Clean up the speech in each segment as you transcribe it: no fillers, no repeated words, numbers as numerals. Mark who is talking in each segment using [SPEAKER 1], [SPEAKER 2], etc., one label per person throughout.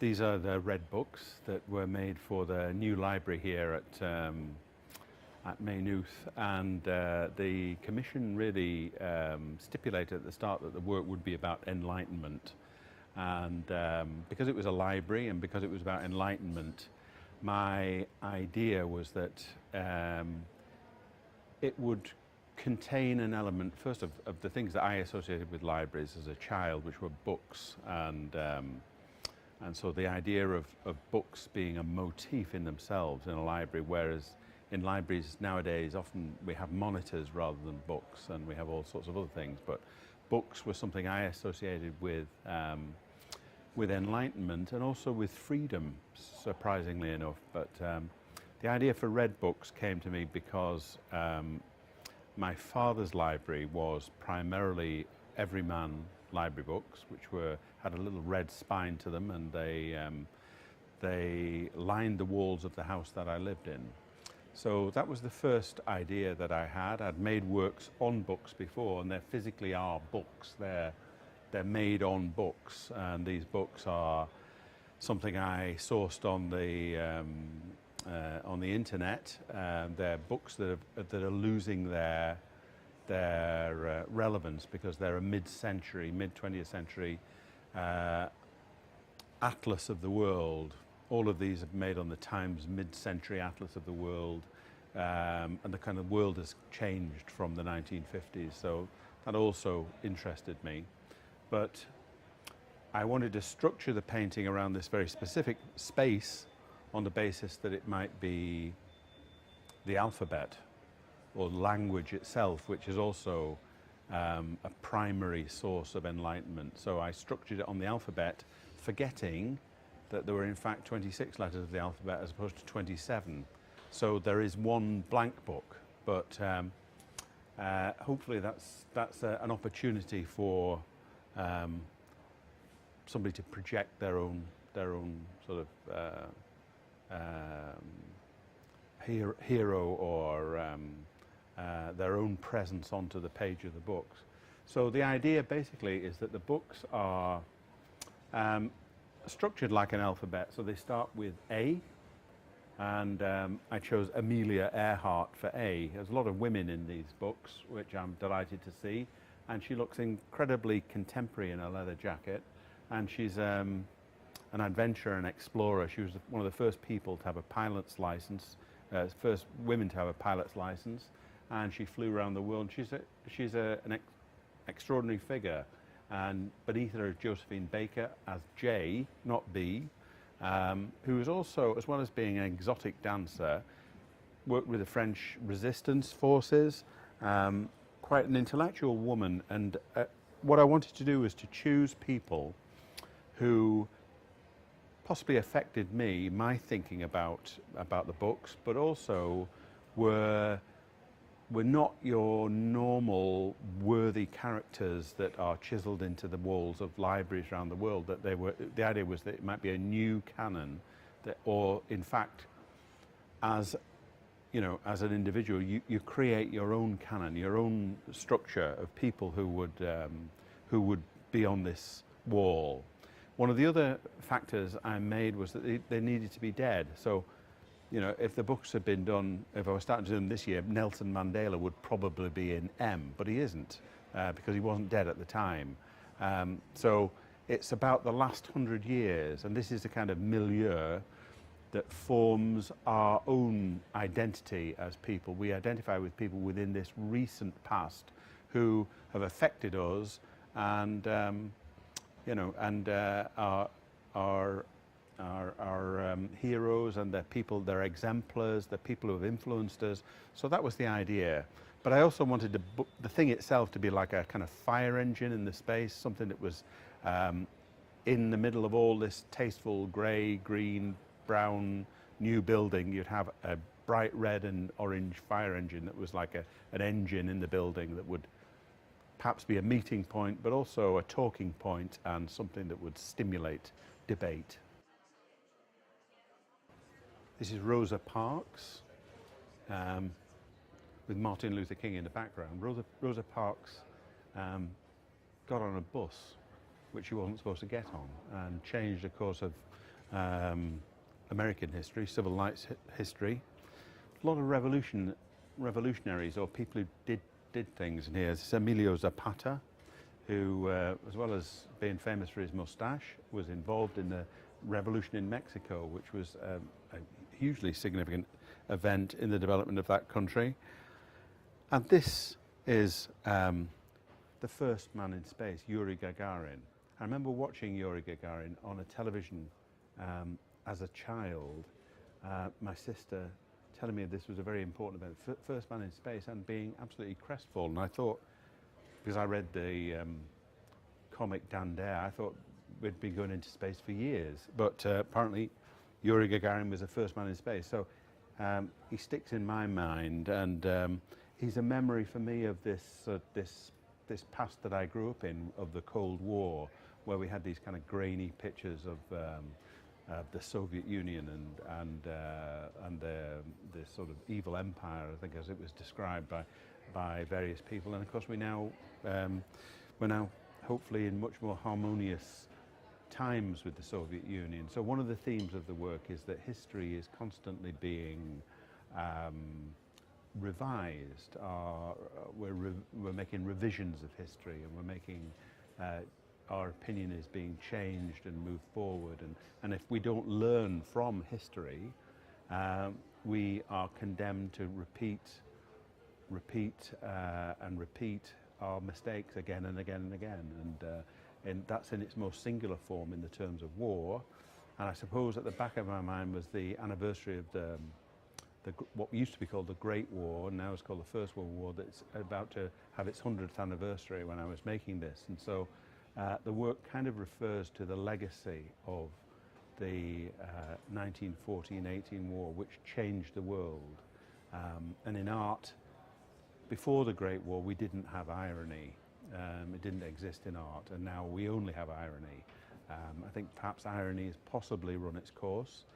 [SPEAKER 1] These are the red books that were made for the new library here at Maynooth, and the commission really stipulated at the start that the work would be about enlightenment. And because it was a library and because it was about enlightenment, my idea was that it would contain an element, first of the things that I associated with libraries as a child, which were books, and so the idea of books being a motif in themselves in a library, whereas in libraries nowadays often we have monitors rather than books, and we have all sorts of other things, but books were something I associated with enlightenment and also with freedom, surprisingly enough. But the idea for red books came to me because my father's library was primarily everyman library books, which had a little red spine to them, and they lined the walls of the house that I lived in. So that was the first idea that I had. I'd made works on books before, and they physically are books. They're made on books, and these books are something I sourced on the internet. They're books that are losing their relevance because they're a mid-century, mid-20th century atlas of the world. All of these are made on the Times mid-century atlas of the world, and the kind of world has changed from the 1950s, so that also interested me. But I wanted to structure the painting around this very specific space on the basis that it might be the alphabet or language itself, which is also a primary source of enlightenment. So I structured it on the alphabet, forgetting that there were in fact 26 letters of the alphabet as opposed to 27. So there is one blank book, but hopefully that's an opportunity for somebody to project their own sort of hero or their own presence onto the page of the books. So the idea basically is that the books are structured like an alphabet. So they start with A, and I chose Amelia Earhart for A. There's a lot of women in these books, which I'm delighted to see, and she looks incredibly contemporary in a leather jacket, and she's an adventurer and explorer. She was one of the first people to have a pilot's license, first women to have a pilot's license, and she flew around the world. She's an extraordinary figure, and beneath her is Josephine Baker as J, not B, who is also, as well as being an exotic dancer, worked with the French resistance forces, quite an intellectual woman. And what I wanted to do was to choose people who possibly affected me, my thinking about the books, but also were not your normal worthy characters that are chiseled into the walls of libraries around the world. That the idea was that it might be a new canon, or in fact, as you know, as an individual, you create your own canon, your own structure of people who would be on this wall. One of the other factors I made was that they needed to be dead. So, you know, if the books had been done, if I was starting to do them this year, Nelson Mandela would probably be in M, but he isn't, because he wasn't dead at the time. So it's about the last 100 years, and this is the kind of milieu that forms our own identity as people. We identify with people within this recent past who have affected us, and you know, and our heroes, and they're people, they're exemplars, they're people who have influenced us. So that was the idea. But I also wanted the thing itself to be like a kind of fire engine in the space, something that was in the middle of all this tasteful grey, green, brown new building. You'd have a bright red and orange fire engine that was like an engine in the building that would perhaps be a meeting point, but also a talking point and something that would stimulate debate. This is Rosa Parks, with Martin Luther King in the background. Rosa Parks got on a bus, which she wasn't supposed to get on, and changed the course of American history, civil rights history. A lot of revolutionaries or people who did things in here. It's Emilio Zapata, who, as well as being famous for his mustache, was involved in the revolution in Mexico, which was a hugely significant event in the development of that country. And this is the first man in space, Yuri Gagarin. I remember watching Yuri Gagarin on a television as a child. My sister telling me this was a very important event, first man in space, and being absolutely crestfallen. I thought, because I read the comic Dan Dare, I thought we'd been going into space for years. But apparently Yuri Gagarin was the first man in space. So he sticks in my mind, and he's a memory for me of this past that I grew up in, of the Cold War, where we had these kind of grainy pictures of the Soviet Union and the sort of evil empire, I think, as it was described by various people. And of course, we're now hopefully in much more harmonious times with the Soviet Union. So one of the themes of the work is that history is constantly being revised. We're making revisions of history, and we're making our opinion is being changed and moved forward. And if we don't learn from history, we are condemned to repeat our mistakes again and again and again. And that's in its most singular form in the terms of war. And I suppose at the back of my mind was the anniversary of what used to be called the Great War, and now it's called the First World War, that's about to have its 100th anniversary when I was making this. And so the work kind of refers to the legacy of the 1914-18 war, which changed the world. And in art, before the Great War, we didn't have irony. It didn't exist in art, and now we only have irony. I think perhaps irony has possibly run its course.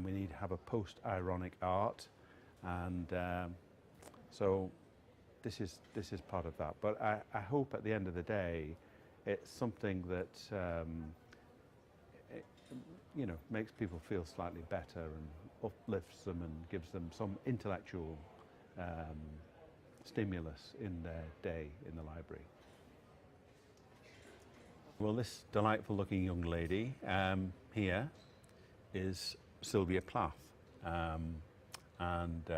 [SPEAKER 1] We need to have a post-ironic art, and so this is part of that. But I hope at the end of the day, it's something that makes people feel slightly better and uplifts them and gives them some intellectual stimulus in their day in the library. Well, this delightful looking young lady here is Sylvia Plath, and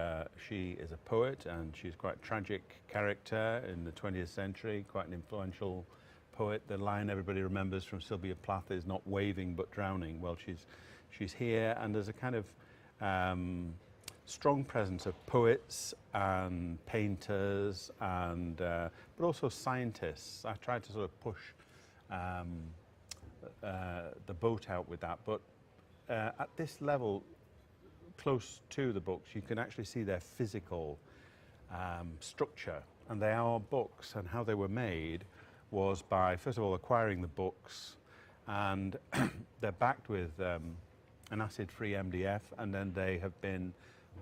[SPEAKER 1] she is a poet, and she's quite a tragic character in the 20th century, quite an influential poet. The line everybody remembers from Sylvia Plath is "not waving but drowning." Well, she's here, and there's a kind of strong presence of poets and painters and but also scientists. I tried to sort of push the boat out with that, but at this level, close to the books, you can actually see their physical structure, and they are books, and how they were made was by, first of all, acquiring the books, and they're backed with an acid-free MDF, and then they have been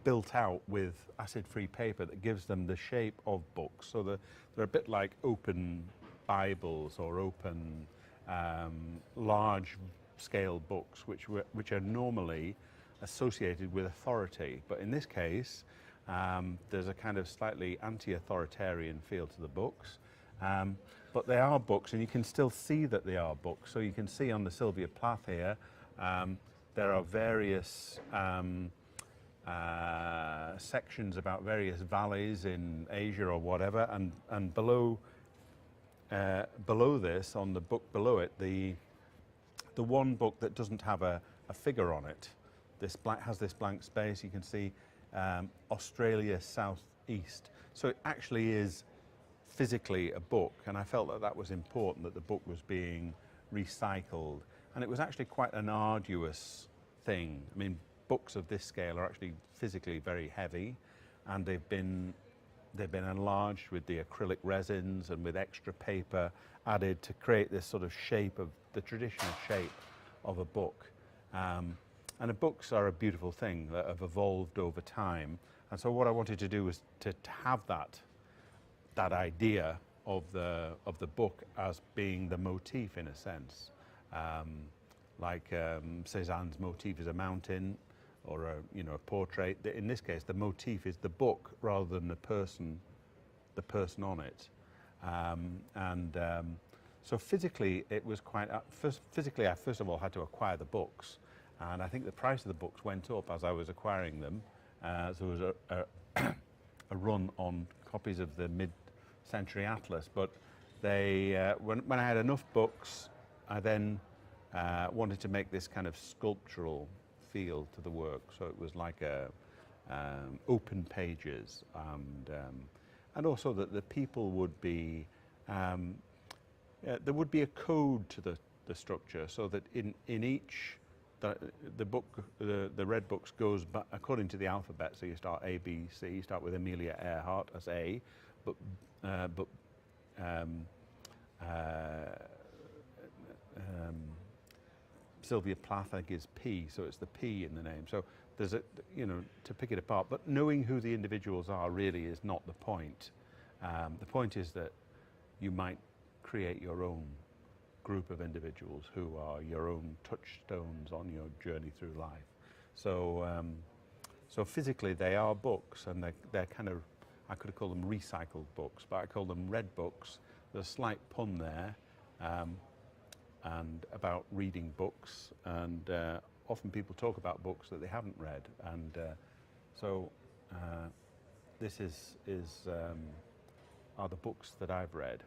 [SPEAKER 1] built out with acid-free paper that gives them the shape of books. So they're a bit like open Bibles or open large-scale books, which are normally associated with authority. But in this case, there's a kind of slightly anti-authoritarian feel to the books. But they are books, and you can still see that they are books. So you can see on the Sylvia Plath here, there are various sections about various valleys in Asia or whatever, and below this, on the book below it, the one book that doesn't have a figure on it, has this blank space. You can see Australia Southeast. So it actually is physically a book, and I felt that was important, that the book was being recycled. And it was actually quite an arduous thing. I mean, books of this scale are actually physically very heavy, and they've been enlarged with the acrylic resins and with extra paper added to create this sort of shape of the traditional shape of a book. And the books are a beautiful thing that have evolved over time. And so what I wanted to do was to have that idea of the book as being the motif, in a sense, like Cézanne's motif is a mountain, or a portrait. In this case, the motif is the book rather than the person on it. So physically, it was quite. Physically, I first of all had to acquire the books, and I think the price of the books went up as I was acquiring them. So there was a run on copies of the mid-century atlas, but they when I had enough books, I then wanted to make this kind of sculptural feel to the work. So it was like open pages, and also that the people would be. There would be a code to the structure, so that in each the book, the red books goes according to the alphabet. So you start A, B, C. You start with Amelia Earhart as A, but Sylvia Plath, I think, is P, so it's the P in the name. So there's to pick it apart. But knowing who the individuals are really is not the point. The point is that you might create your own group of individuals who are your own touchstones on your journey through life. So, so physically they are books, and they're kind of, I could have called them recycled books, but I call them red books. There's a slight pun there, and about reading books, and often people talk about books that they haven't read, and this are the books that I've read.